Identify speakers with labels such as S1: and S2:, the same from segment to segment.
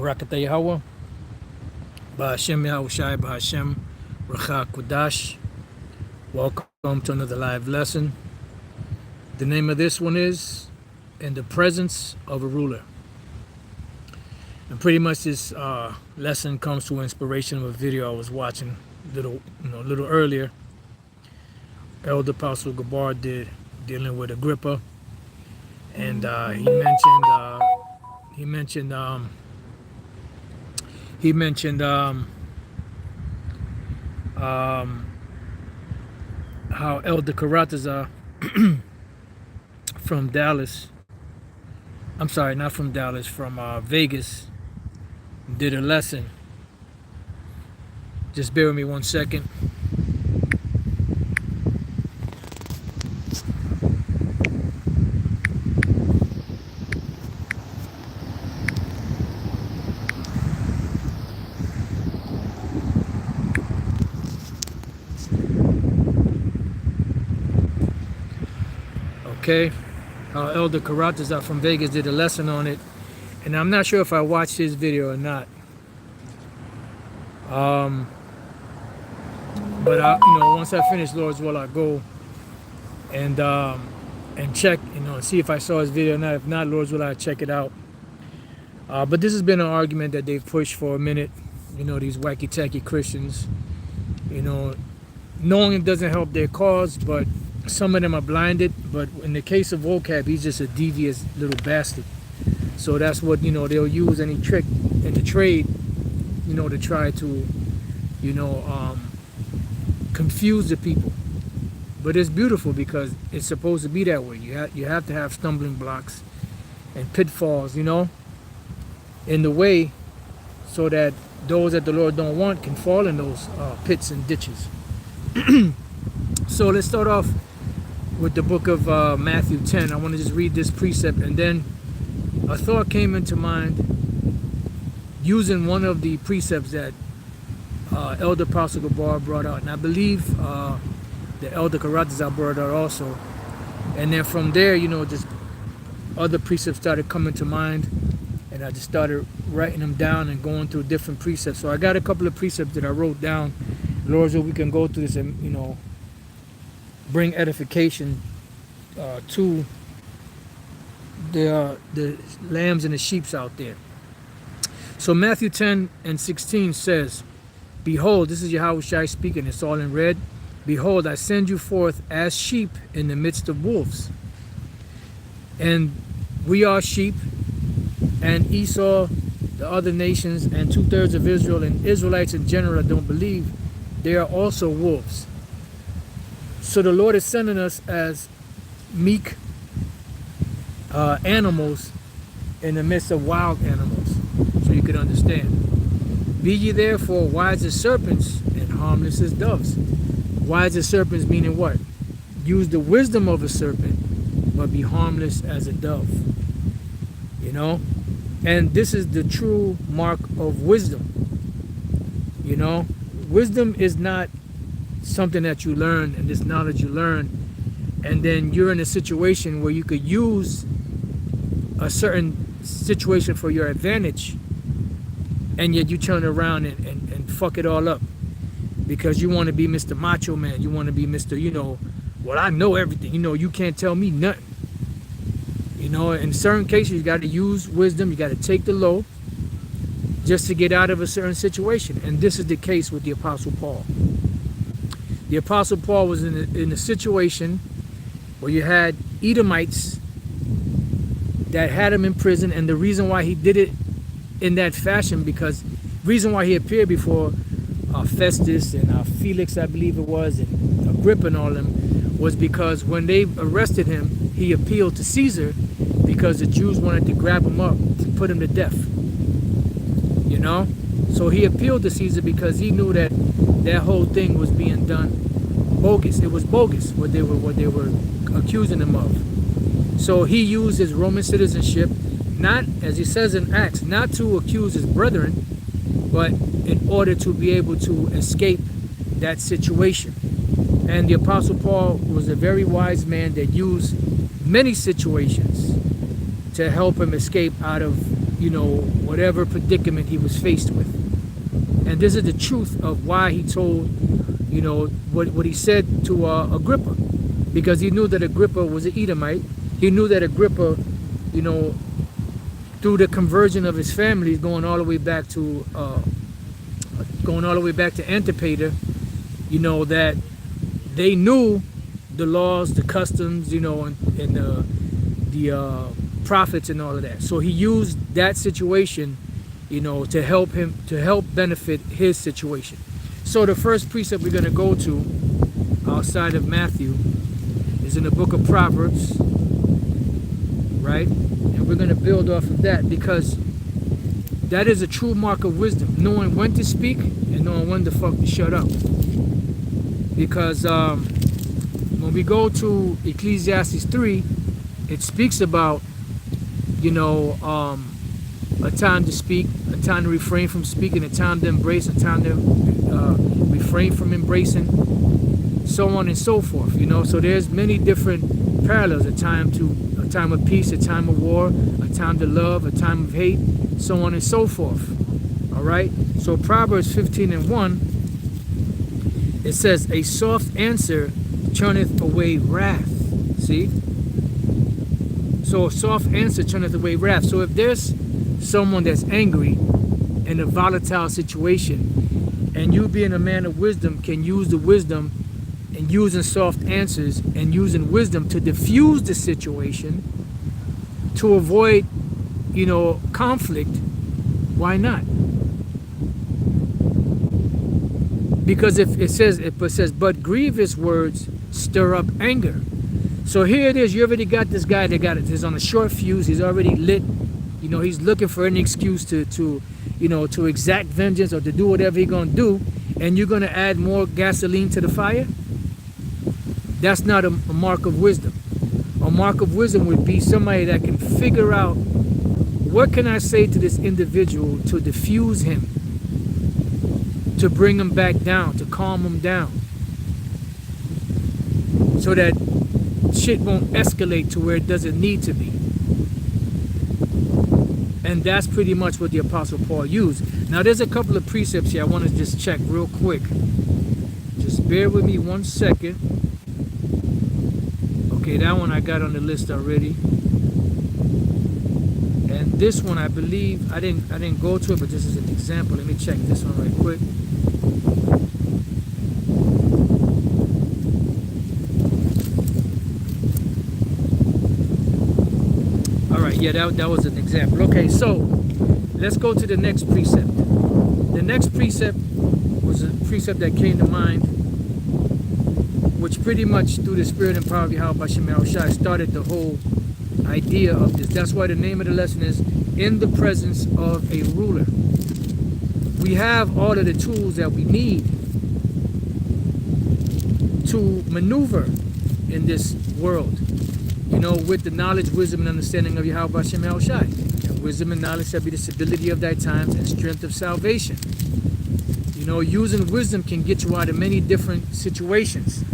S1: Barakatah Yahweh, Ba'Hashem Yahushai, Ba'Hashem Racha Kudash. Welcome to another live lesson. The name of this one is In the Presence of a Ruler. And pretty much this lesson comes to inspiration of a video I was watching a little earlier. Elder Apostle Gabar did dealing with Agrippa, and he mentioned how Elder Karatazar from Dallas, I'm sorry, not from Dallas, from Vegas, did a lesson. Just bear with me 1 second. Okay, Elder Karatazar from Vegas did a lesson on it, and I'm not sure if I watched his video or not. But once I finish Lord's will, I go and check, see if I saw his video or not. If not, Lord's will, I check it out. But this has been an argument that they've pushed for a minute. These wacky tacky Christians. Knowing it doesn't help their cause, but some of them are blinded. But in the case of vocab, he's just a devious little bastard. So that's what they'll use any trick in the trade, to try to confuse the people. But it's beautiful because it's supposed to be that way. You have to have stumbling blocks and pitfalls, in the way, so that those that the Lord don't want can fall in those pits and ditches. So let's start off with the book of Matthew 10. I want to just read this precept, and then a thought came into mind using one of the precepts that Elder Apostle Gabar brought out, and I believe the Elder Karatazar brought out also. And then from there, just other precepts started coming to mind, and I just started writing them down and going through different precepts. So I got a couple of precepts that I wrote down. Lord, so we can go through this and bring edification to the lambs and the sheeps out there. So Matthew 10 and 16 says, "Behold," this is Yahushua speaking, it's all in red. "Behold, I send you forth as sheep in the midst of wolves." And we are sheep, and Esau, the other nations, and 2/3 of Israel, and Israelites in general that don't believe, they are also wolves. So the Lord is sending us as meek animals in the midst of wild animals, so you can understand. "Be ye therefore wise as serpents and harmless as doves." Wise as serpents meaning what? Use the wisdom of a serpent, but be harmless as a dove. And this is the true mark of wisdom. Wisdom is not something that you learn, and this knowledge you learn, and then you're in a situation where you could use a certain situation for your advantage, and yet you turn around and fuck it all up because you want to be Mr. Macho Man. You want to be Mr. Well, I know everything. You can't tell me nothing. In certain cases, you got to use wisdom. You got to take the low just to get out of a certain situation. And this is the case with the Apostle Paul. The Apostle Paul was in a situation where you had Edomites that had him in prison, and the reason why he did it in that fashion, because reason why he appeared before Festus and Felix, I believe it was, and Agrippa and all of them, was because when they arrested him, he appealed to Caesar because the Jews wanted to grab him up to put him to death. So he appealed to Caesar because he knew that whole thing was being done bogus. It was bogus what they were accusing him of. So he used his Roman citizenship, not, as he says in Acts, not to accuse his brethren, but in order to be able to escape that situation. And the Apostle Paul was a very wise man that used many situations to help him escape out of, whatever predicament he was faced with. And this is the truth of why he told, what he said to Agrippa, because he knew that Agrippa was an Edomite. He knew that Agrippa, through the conversion of his family, going all the way back to Antipater, that they knew the laws, the customs, and the prophets and all of that. So he used that situation, to help benefit his situation. So the first precept we're going to go to outside of Matthew is in the book of Proverbs, right? And we're going to build off of that, because that is a true mark of wisdom, knowing when to speak and knowing when the fuck to shut up. Because when we go to Ecclesiastes 3, it speaks about, a time to speak, a time to refrain from speaking, a time to embrace, a time to refrain from embracing, so on and so forth. So there's many different parallels: a time of peace, a time of war, a time to love, a time of hate, so on and so forth. All right. So Proverbs 15:1, it says, "A soft answer turneth away wrath." See? So a soft answer turneth away wrath. So if there's someone that's angry in a volatile situation, and you being a man of wisdom can use the wisdom and using soft answers and using wisdom to diffuse the situation to avoid, conflict, why not? Because if it says, but grievous words stir up anger. So here it is, you already got this guy that is on a short fuse, he's already lit, he's looking for any excuse to exact vengeance or to do whatever he's gonna do, and you're gonna add more gasoline to the fire? That's not a mark of wisdom. A mark of wisdom would be somebody that can figure out, what can I say to this individual to diffuse him, to bring him back down, to calm him down, so that shit won't escalate to where it doesn't need to be. And that's pretty much what the Apostle Paul used. Now there's a couple of precepts here I want to just check real quick. Just bear with me 1 second. Okay, that one I got on the list already. And this one I believe I didn't go to it, but this is an example. Let me check this one right quick. Yeah, that was an example. Okay, so let's go to the next precept. The next precept was a precept that came to mind, which pretty much through the spirit and power of Yahweh Shem Shai started the whole idea of this. That's why the name of the lesson is In the Presence of a Ruler. We have all of the tools that we need to maneuver in this world, with the knowledge, wisdom, and understanding of Yahweh Shem Shai. And wisdom and knowledge shall be the stability of thy times and strength of salvation. Using wisdom can get you out of many different situations.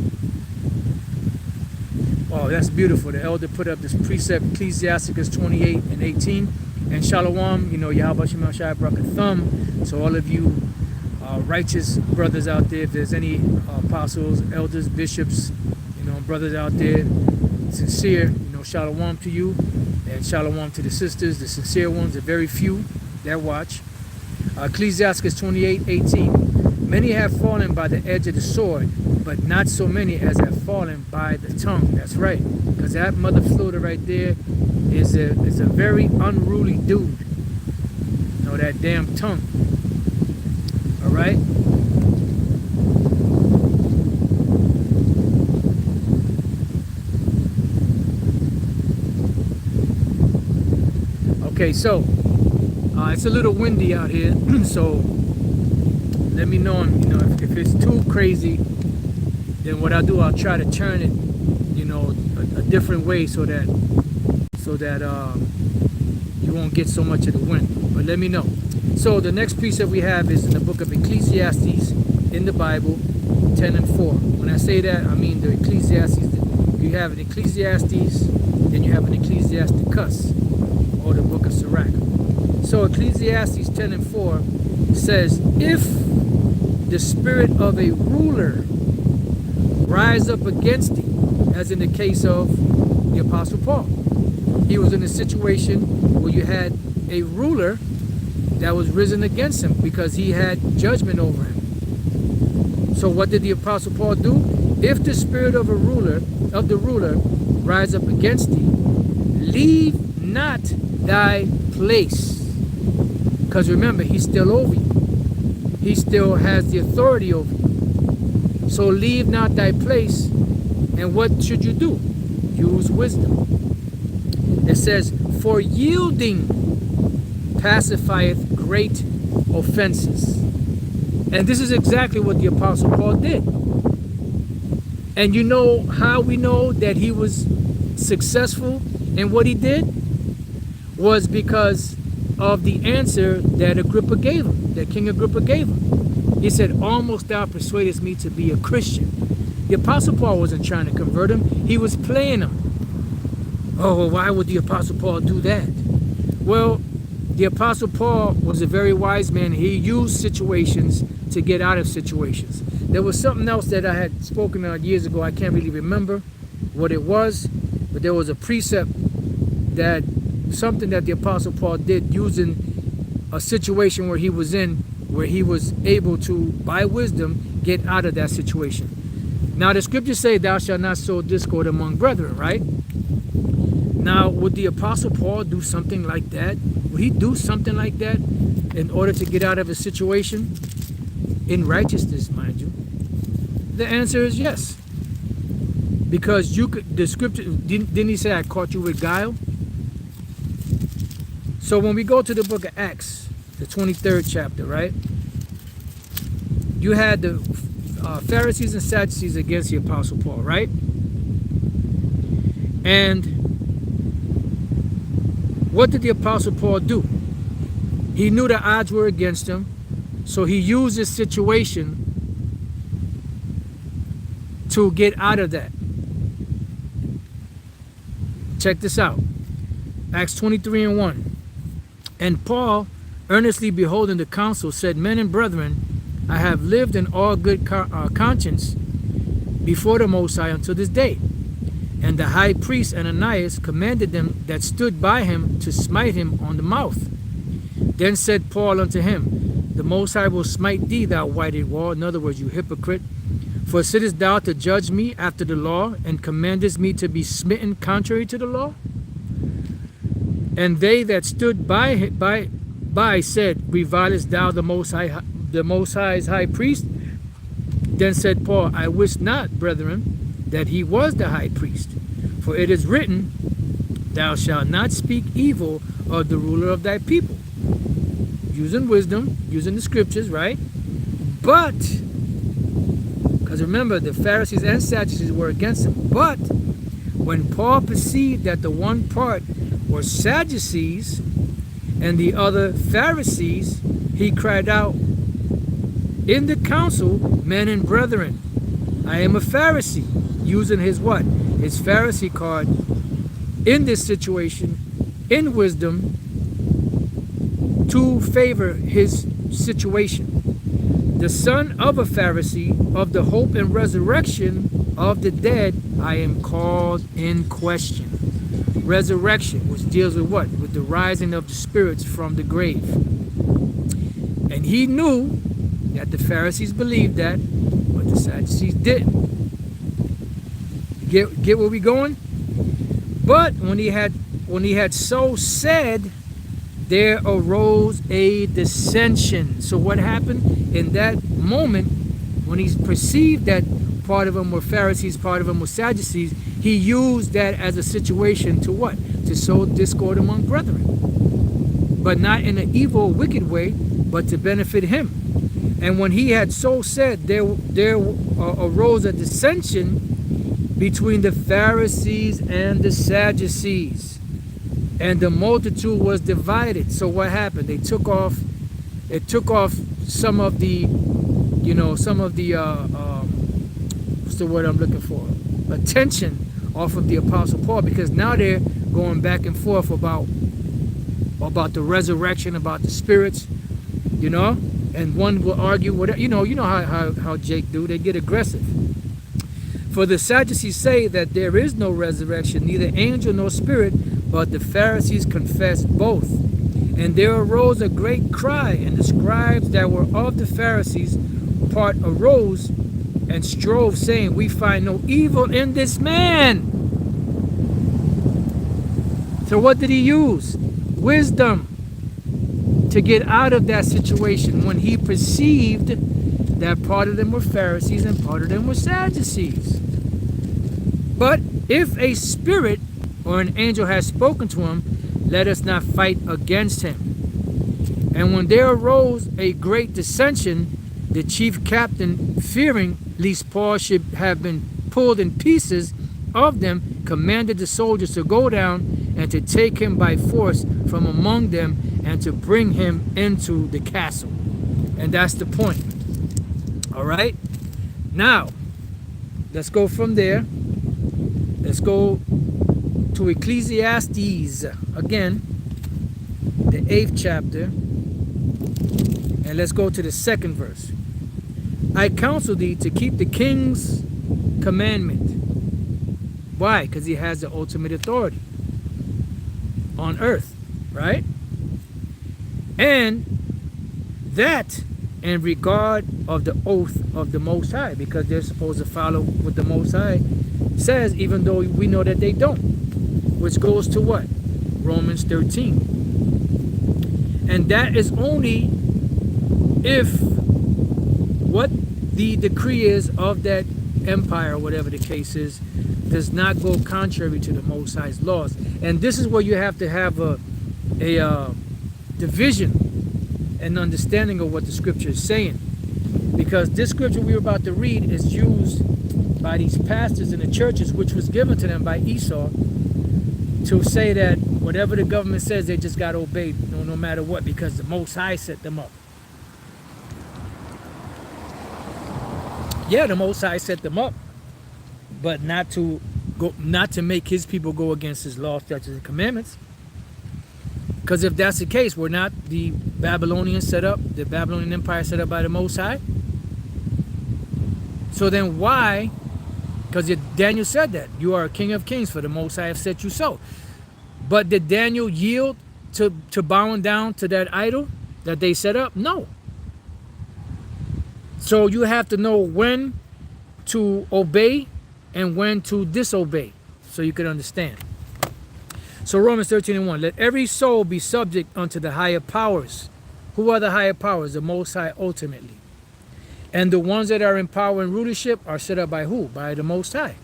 S1: Oh, that's beautiful. The elder put up this precept, Ecclesiastes 28:18. And Shalom, Yahweh Shem Shai brought a thumb. So all of you righteous brothers out there, if there's any apostles, elders, bishops, brothers out there, sincere, shalom to you, and shalom to the sisters, the sincere ones, the very few that watch. Ecclesiastes 28:18. Many have fallen by the edge of the sword, but not so many as have fallen by the tongue. That's right, because that mother floater right there is a very unruly dude. That damn tongue. All right. Okay, so it's a little windy out here, so let me know, if it's too crazy, then what I'll do, I'll try to turn it, a different way so that you won't get so much of the wind. But let me know. So the next precept we have is in the book of Ecclesiastes in the Bible, 10:4. When I say that, I mean the Ecclesiastes. You have an Ecclesiastes, then you have an Ecclesiasticus, or the book of Sirach. So Ecclesiastes 10:4 says, if the spirit of a ruler rise up against thee, as in the case of the Apostle Paul. He was in a situation where you had a ruler that was risen against him because he had judgment over him. So what did the Apostle Paul do? If the spirit of the ruler rise up against thee, leave not thy place. Because remember, he's still over you. He still has the authority over you. So leave not thy place. And what should you do? Use wisdom. It says, for yielding pacifieth great offenses. And this is exactly what the Apostle Paul did. And you know how we know that he was successful in what he did? Was because of the answer that Agrippa gave him, that King Agrippa gave him. He said, almost thou persuadest me to be a Christian. The Apostle Paul wasn't trying to convert him. He was playing him. Oh, well, why would the Apostle Paul do that? Well, the Apostle Paul was a very wise man. He used situations to get out of situations. There was something else that I had spoken about years ago. I can't really remember what it was, but there was a precept that something that the Apostle Paul did using a situation where he was in, where he was able to, by wisdom, get out of that situation. Now the scriptures say, thou shalt not sow discord among brethren, right? Now, would the Apostle Paul do something like that? Would he do something like that in order to get out of a situation? In righteousness, mind you. The answer is yes. Because you could, the scripture, didn't he say, I caught you with guile? So when we go to the book of Acts, the 23rd chapter, right? You had the Pharisees and Sadducees against the Apostle Paul, right? And what did the Apostle Paul do? He knew the odds were against him, so he used this situation to get out of that. Check this out. Acts 23:1. And Paul, earnestly beholding the council, said, men and brethren, I have lived in all good conscience before the Most High until this day. And the high priest Ananias commanded them that stood by him to smite him on the mouth. Then said Paul unto him, the Most High will smite thee, thou whited wall. In other words, you hypocrite. For sittest thou to judge me after the law, and commandest me to be smitten contrary to the law? And they that stood by said, revilest thou the Most High's high priest? Then said Paul, I wish not, brethren, that he was the high priest. For it is written, thou shalt not speak evil of the ruler of thy people. Using wisdom, using the scriptures, right? But, because remember, the Pharisees and Sadducees were against him. But, when Paul perceived that the one part were Sadducees and the other Pharisees, he cried out in the council, men and brethren, I am a Pharisee, using his what? His Pharisee card in this situation, in wisdom, to favor his situation. The son of a Pharisee, of the hope and resurrection of the dead, I am called in question. Resurrection, which deals with what? With the rising of the spirits from the grave. And he knew that the Pharisees believed that, but the Sadducees didn't. Get where we going? But when he had so said, there arose a dissension. So what happened in that moment when he perceived that part of them were Pharisees, part of them were Sadducees, he used that as a situation to what? To sow discord among brethren. But not in an evil, wicked way, but to benefit him. And when he had so said, there arose a dissension between the Pharisees and the Sadducees. And the multitude was divided. So what happened? It took off some of the, what's the word I'm looking for? Attention off of the Apostle Paul, because now they're going back and forth about or about the resurrection, about the spirits, you know, and one will argue whatever, you know how Jake do, they get aggressive. For the Sadducees say that there is no resurrection, neither angel nor spirit, but the Pharisees confessed both. And there arose a great cry, and the scribes that were of the Pharisees part arose and strove, saying, we find no evil in this man. So what did he use? Wisdom to get out of that situation when he perceived that part of them were Pharisees and part of them were Sadducees. But if a spirit or an angel has spoken to him, let us not fight against him. And when there arose a great dissension, the chief captain, fearing lest Paul should have been pulled in pieces of them, commanded the soldiers to go down and to take him by force from among them and to bring him into the castle. And that's the point. All right? Now, let's go from there. Let's go to Ecclesiastes again, the 8th chapter, and let's go to the 2nd verse. I counsel thee to keep the king's commandment. Why? Because he has the ultimate authority on earth, right? And that in regard of the oath of the Most High, because they're supposed to follow what the Most High says, even though we know that they don't, which goes to what? Romans 13. And that is only if what the decree is of that empire, or whatever the case is, does not go contrary to the Most High's laws. And this is where you have to have a division and understanding of what the scripture is saying. Because this scripture we were about to read is used by these pastors in the churches, which was given to them by Esau, to say that whatever the government says, they just got to obey no matter what, because the Most High set them up. Yeah, the Most High set them up, but not to make his people go against his law, statutes, and commandments. Because if that's the case, we're not the Babylonian Empire set up by the Most High. So then why? Because Daniel said that you are a king of kings, for the Most High have set you so. But did Daniel yield to bowing down to that idol that they set up? No. So you have to know when to obey and when to disobey, so you can understand. So Romans 13:1, let every soul be subject unto the higher powers. Who are the higher powers? The Most High ultimately. And the ones that are in power and rulership are set up by who? By the Most High.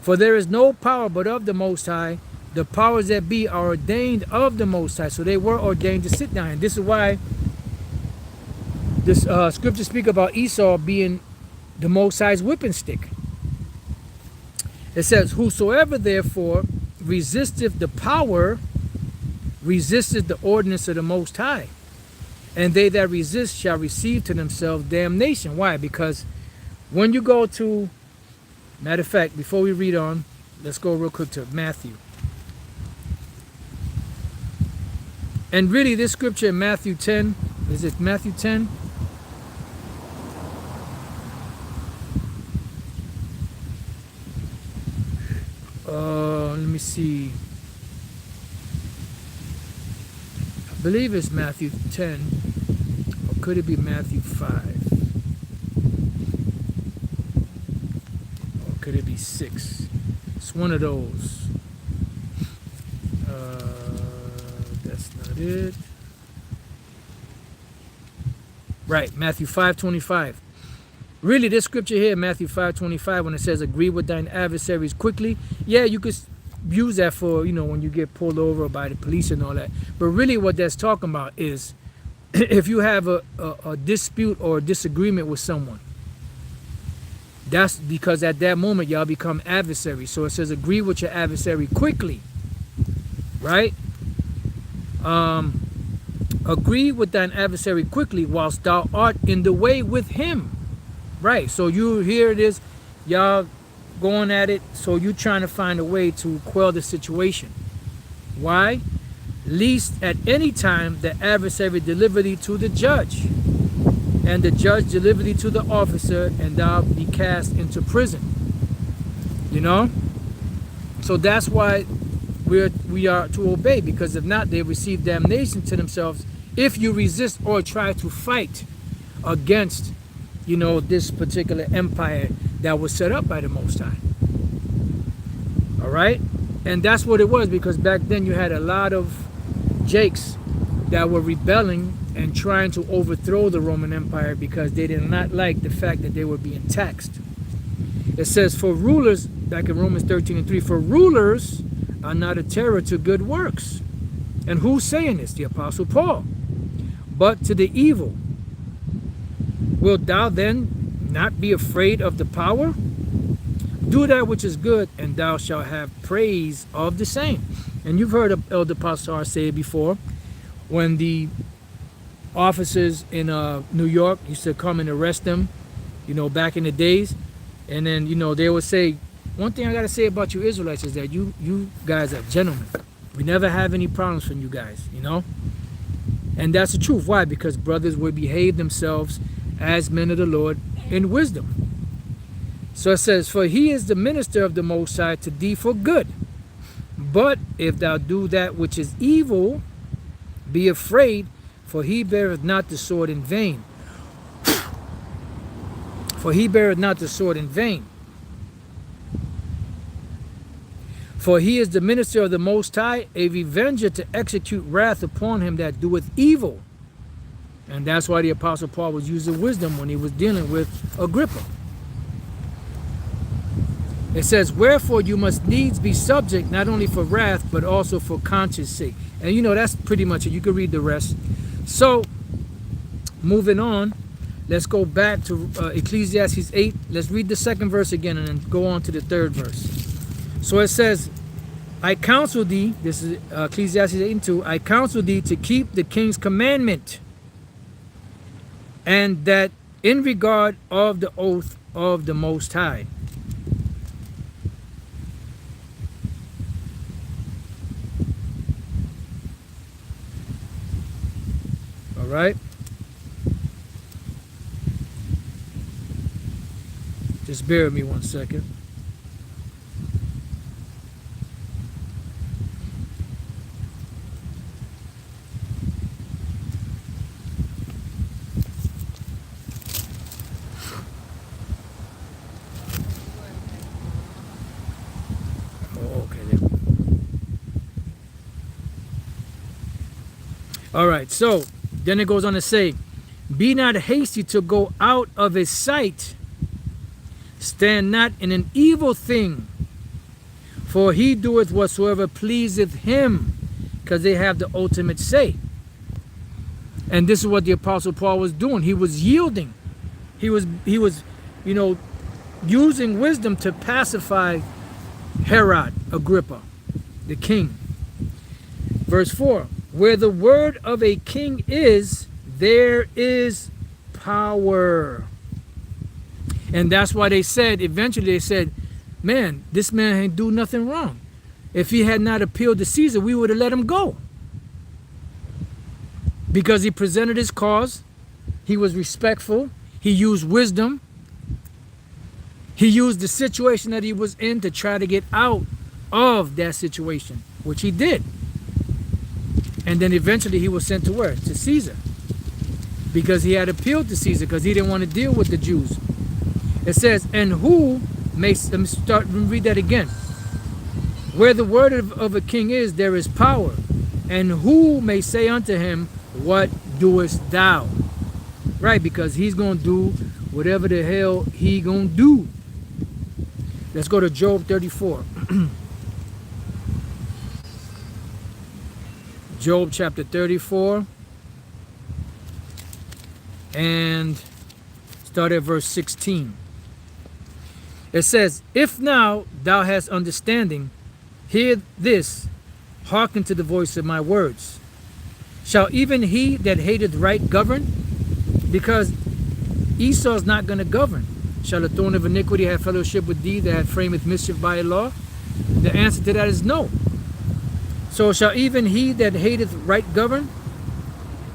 S1: For there is no power but of the Most High. The powers that be are ordained of the Most High. So they were ordained to sit down. And this is why this scripture speak about Esau being the Most High's whipping stick. It says, whosoever therefore resisteth the power, resisteth the ordinance of the Most High. And they that resist shall receive to themselves damnation. Why? Because when you go to, matter of fact, before we read on, let's go real quick to Matthew. And really this scripture in Matthew 10, is it Matthew 10? Let me see. I believe it's Matthew 10, or could it be Matthew 5? Or could it be 6? It's one of those. That's not it. Right, Matthew 5:25. Really, this scripture here, Matthew 5:25, when it says, agree with thine adversaries quickly. Yeah, you could use that for, when you get pulled over by the police and all that. But really what that's talking about is if you have a dispute or a disagreement with someone, that's because at that moment y'all become adversaries. So it says agree with your adversary quickly, right? Agree with thine adversary quickly whilst thou art in the way with him. Right, so here it is, y'all going at it, so you trying to find a way to quell the situation. Why? lest at any time the adversary deliver thee to the judge, and the judge deliver thee to the officer, and thou be cast into prison. You know? So that's why we are to obey, because if not, they receive damnation to themselves if you resist or try to fight against, you know, this particular empire that was set up by the Most High. All right? And that's what it was, because back then you had a lot of Jakes that were rebelling and trying to overthrow the Roman Empire because they did not like the fact that they were being taxed. It says, for rulers, back in Romans 13:3, for rulers are not a terror to good works. And who's saying this? The Apostle Paul. But to the evil. Wilt thou then not be afraid of the power? Do that which is good, and thou shalt have praise of the same. And you've heard Elder Pastor say it before, when the officers in New York used to come and arrest them, you know, back in the days. And then, you know, they would say, one thing I got to say about you Israelites is that you guys are gentlemen. We never have any problems from you guys, you know. And that's the truth. Why? Because brothers would behave themselves as men of the Lord in wisdom. So it says, for he is the minister of the Most High to thee for good. But if thou do that which is evil, be afraid, for he beareth not the sword in vain. For he beareth not the sword in vain. For he is the minister of the Most High, a revenger to execute wrath upon him that doeth evil. And that's why the Apostle Paul was using wisdom when he was dealing with Agrippa. It says, wherefore you must needs be subject, not only for wrath, but also for conscience sake. And you know, that's pretty much it. You can read the rest. So, moving on, let's go back to Ecclesiastes 8. Let's read the second verse again and then go on to the third verse. So it says, I counsel thee, this is Ecclesiastes 8:2, I counsel thee to keep the king's commandment, and that in regard of the oath of the Most High. All right. Just bear with me 1 second. All right, so then it goes on to say, be not hasty to go out of his sight, stand not in an evil thing, for he doeth whatsoever pleaseth him, because they have the ultimate say. And this is what the Apostle Paul was doing. He was yielding. He was, you know, using wisdom to pacify Herod Agrippa, the king. Verse 4, where the word of a king is, there is power. And that's why they said, eventually they said, man, this man ain't do nothing wrong. If he had not appealed to Caesar, we would have let him go. Because he presented his cause, he was respectful, he used wisdom, he used the situation that he was in to try to get out of that situation, which he did. And then eventually he was sent to where? To Caesar. Because he had appealed to Caesar, because he didn't want to deal with the Jews. It says, and who may, let me read that again. Where the word of a king is, there is power. And who may say unto him, what doest thou? Right, because he's going to do whatever the hell he going to do. Let's go to Job 34. Job chapter 34. And start at verse 16. It says, if now thou hast understanding, hear this, hearken to the voice of my words. Shall even he that hateth right govern? Because Esau's not going to govern. Shall the thorn of iniquity have fellowship with thee that frameth mischief by a law? The answer to that is no. So shall even he that hateth right govern?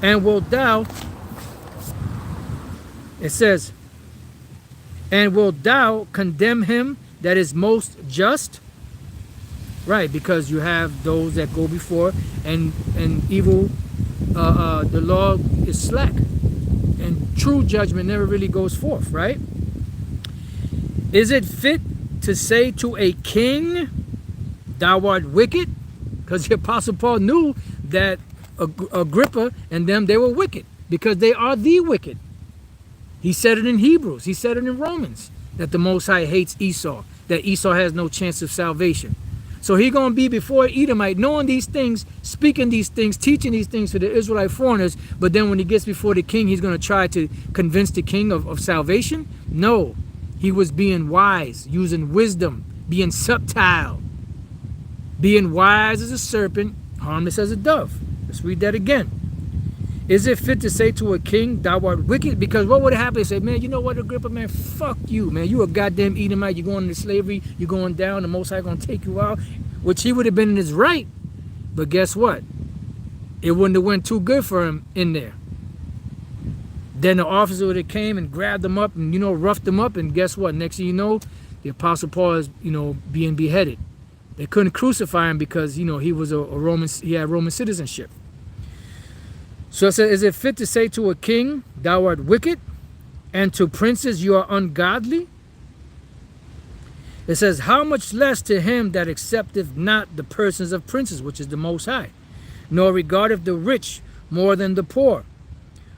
S1: And wilt thou, it says, and wilt thou condemn him that is most just? Right, because you have those that go before, and evil, the law is slack, and true judgment never really goes forth, right? Is it fit to say to a king, thou art wicked? Because the Apostle Paul knew that Agrippa and them, they were wicked, because they are the wicked. He said it in Hebrews, he said it in Romans, that the Most High hates Esau, that Esau has no chance of salvation. So he going to be before Edomite, knowing these things, speaking these things, teaching these things to the Israelite foreigners, but then when he gets before the king, he's going to try to convince the king of salvation? No, he was being wise, using wisdom, being subtle, being wise as a serpent, harmless as a dove. Let's read that again. Is it fit to say to a king, thou art wicked? Because what would happen? They say, man, you know what, Agrippa, man, fuck you, man. You a goddamn Edomite. You're going into slavery. You're going down. The Most High going to take you out. Which he would have been in his right. But guess what? It wouldn't have went too good for him in there. Then the officer would have came and grabbed him up and, roughed him up. And guess what? Next thing you know, the Apostle Paul is, being beheaded. They couldn't crucify him because, he was a Roman, he had Roman citizenship. So it says, is it fit to say to a king, thou art wicked, and to princes you are ungodly? It says, how much less to him that accepteth not the persons of princes, which is the Most High, nor regardeth the rich more than the poor,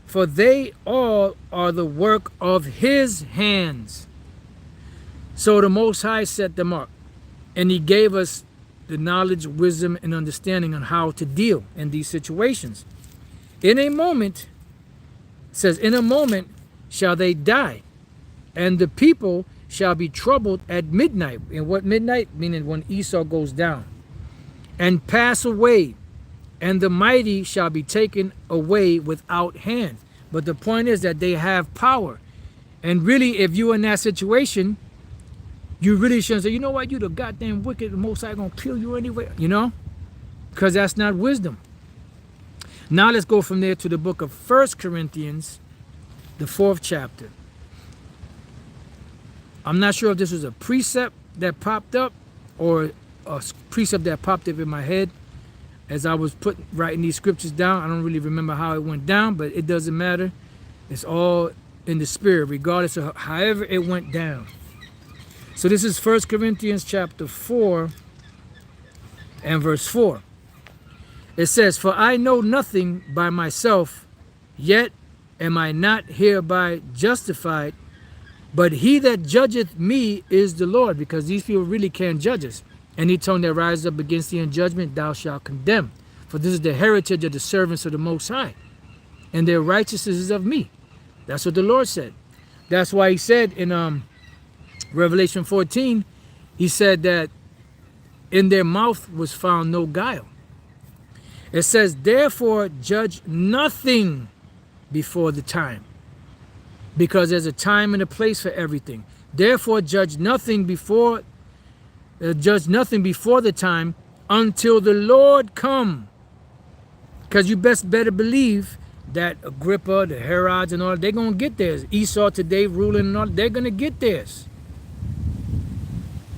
S1: for they all are the work of his hands. So the Most High set them up, and he gave us the knowledge, wisdom, and understanding on how to deal in these situations. In a moment, it says, in a moment shall they die, and the people shall be troubled at midnight. And what midnight? Meaning when Esau goes down. And pass away, and the mighty shall be taken away without hand. But the point is that they have power. And really, if you're in that situation, you really shouldn't say, you know what, you the goddamn wicked, the Most High gonna kill you anyway, because that's not wisdom. Now let's go from there to the book of 1 Corinthians, the 4th chapter. I'm not sure if this was a precept that popped up or a precept that popped up in my head as I was writing these scriptures down. I don't really remember how it went down, but it doesn't matter. It's all in the spirit, regardless of however it went down. So this is 1 Corinthians chapter 4 and verse 4. It says, for I know nothing by myself, yet am I not hereby justified, but he that judgeth me is the Lord. Because these people really can't judge us. Any tongue that rises up against thee in judgment, thou shalt condemn. For this is the heritage of the servants of the Most High, and their righteousness is of me. That's what the Lord said. That's why he said in Revelation 14, he said that in their mouth was found no guile. It says, therefore judge nothing before the time, because there's a time and a place for everything. Therefore judge nothing before the time until the Lord come. Because you better believe that Agrippa, the Herods and all, they're going to get theirs. Esau today ruling and all, they're going to get theirs.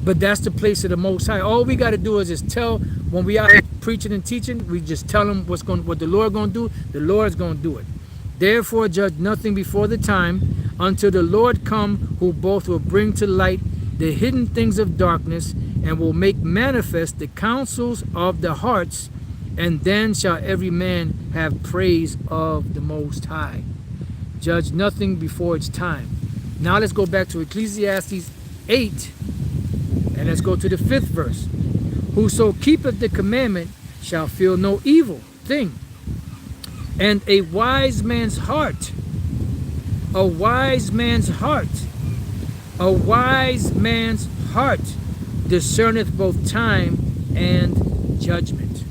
S1: But that's the place of the Most High. All we got to do is just tell, when we out here preaching and teaching, we just tell them what the Lord going to do. The Lord's going to do it. Therefore judge nothing before the time until the Lord come, who both will bring to light the hidden things of darkness and will make manifest the counsels of the hearts, and then shall every man have praise of the Most High. Judge nothing before its time. Now let's go back to Ecclesiastes 8, and let's go to the 5th verse. Whoso keepeth the commandment shall feel no evil thing. And a wise man's heart, a wise man's heart discerneth both time and judgment.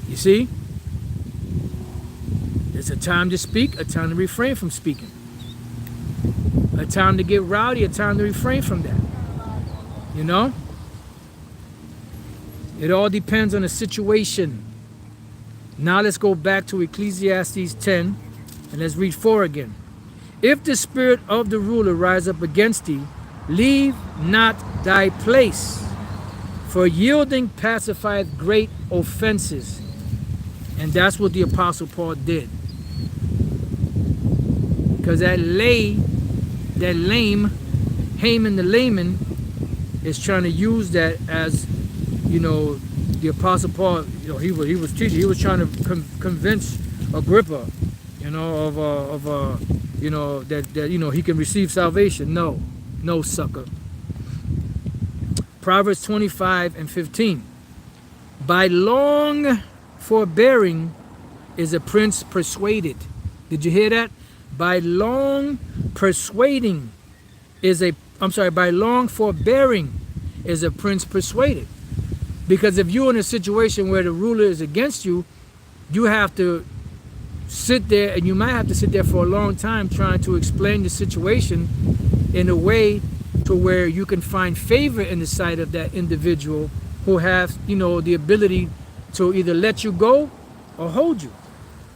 S1: You see? There's a time to speak, a time to refrain from speaking. A time to get rowdy, a time to refrain from that. It all depends on the situation. Now let's go back to Ecclesiastes 10 and let's read 4 again. If the spirit of the ruler rise up against thee, leave not thy place, for yielding pacifieth great offenses. And that's what the Apostle Paul did. Because that lame, Haman the layman, is trying to use that as, the Apostle Paul, he was teaching, he was trying to convince Agrippa, that he can receive salvation. No, sucker. Proverbs 25 and 15. By long forbearing is a prince persuaded. Did you hear that? By long forbearing is a prince persuaded. Because if you're in a situation where the ruler is against you, you have to sit there, and you might have to sit there for a long time trying to explain the situation in a way to where you can find favor in the sight of that individual who has, the ability to either let you go or hold you.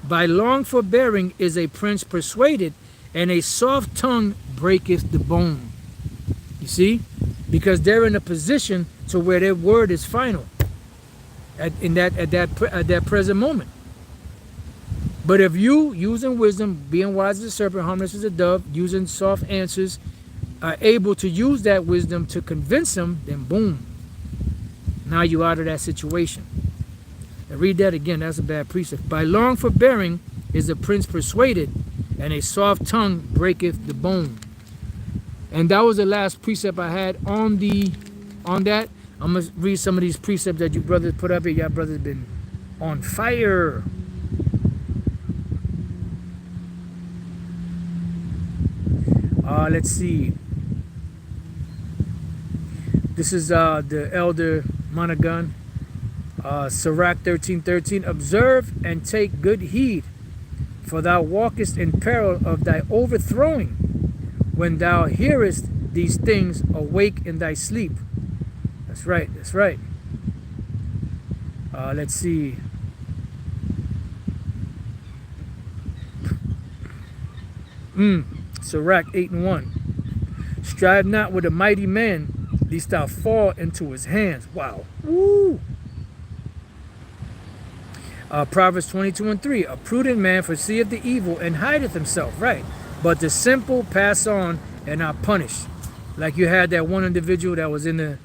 S1: By long forbearing is a prince persuaded, and a soft tongue breaketh the bone. You see? Because they're in a position to where their word is final at that present moment. But if you, using wisdom, being wise as a serpent, harmless as a dove, using soft answers, are able to use that wisdom to convince them, then boom, now you're out of that situation. And read that again, that's a bad precept. By long forbearing is a prince persuaded, and a soft tongue breaketh the bone. And that was the last precept I had on that. I'm going to read some of these precepts that you brothers put up here. Y'all brothers been on fire. Let's see. This is the elder Monaghan. Sirach 13:13. Observe and take good heed, for thou walkest in peril of thy overthrowing. When thou hearest these things, awake in thy sleep. That's right, that's right. Let's see. Sirach 8:1. Strive not with a mighty man, lest thou fall into his hands. Wow. Woo. Proverbs 22:3. A prudent man foreseeth the evil and hideth himself. Right. But the simple pass on and are punished. Like you had that one individual that was in the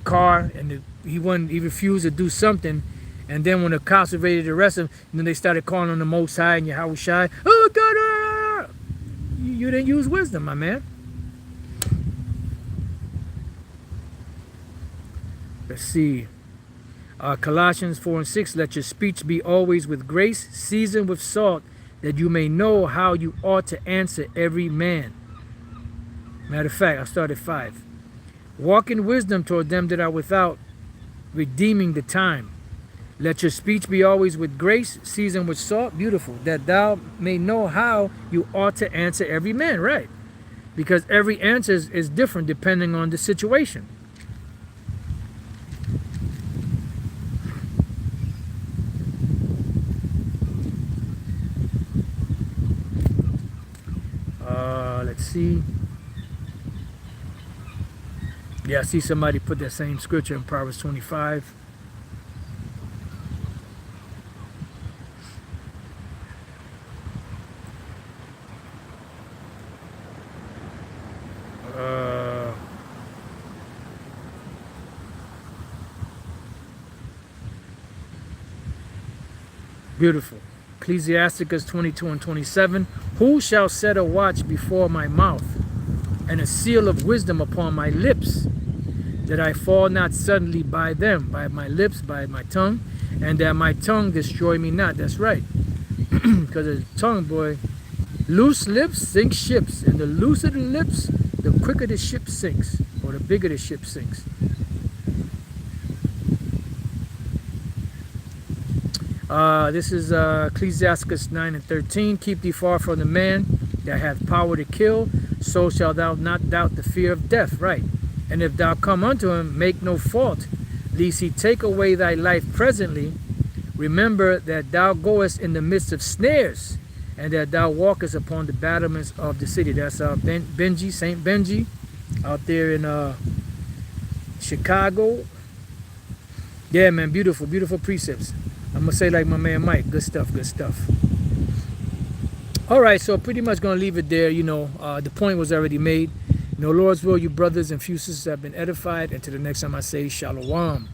S1: car, and he refused to do something, and then when the cops were ready to arrest him, then they started calling on the Most High and Yahweh Shai. Oh God! You didn't use wisdom, my man. Let's see. Colossians 4:6. Let your speech be always with grace, seasoned with salt, that you may know how you ought to answer every man. Matter of fact, I'll start at 5. Walk in wisdom toward them that are without, redeeming the time. Let your speech be always with grace, seasoned with salt. Beautiful. That thou may know how you ought to answer every man. Right. Because every answer is different depending on the situation. Let's see. Yeah, I see somebody put that same scripture in Proverbs 25. Beautiful. Ecclesiasticus 22:27. Who shall set a watch before my mouth, and a seal of wisdom upon my lips, that I fall not suddenly by them, by my lips, by my tongue, and that my tongue destroy me not. That's right. Because the tongue, boy, loose lips sink ships, and the looser the lips, the quicker the ship sinks, or the bigger the ship sinks. This is Ecclesiasticus 9:13. Keep thee far from the man that hath power to kill, so shalt thou not doubt the fear of death. Right. And if thou come unto him, make no fault, lest he take away thy life presently. Remember that thou goest in the midst of snares, and that thou walkest upon the battlements of the city. That's Benji, St. Benji, out there in Chicago. Yeah, man, beautiful, beautiful precepts. I'm going to say like my man Mike, good stuff, good stuff. All right, so pretty much going to leave it there. You know, the point was already made. You know, Lord's will, you brothers and few sisters have been edified. And to the next time I say, Shalom.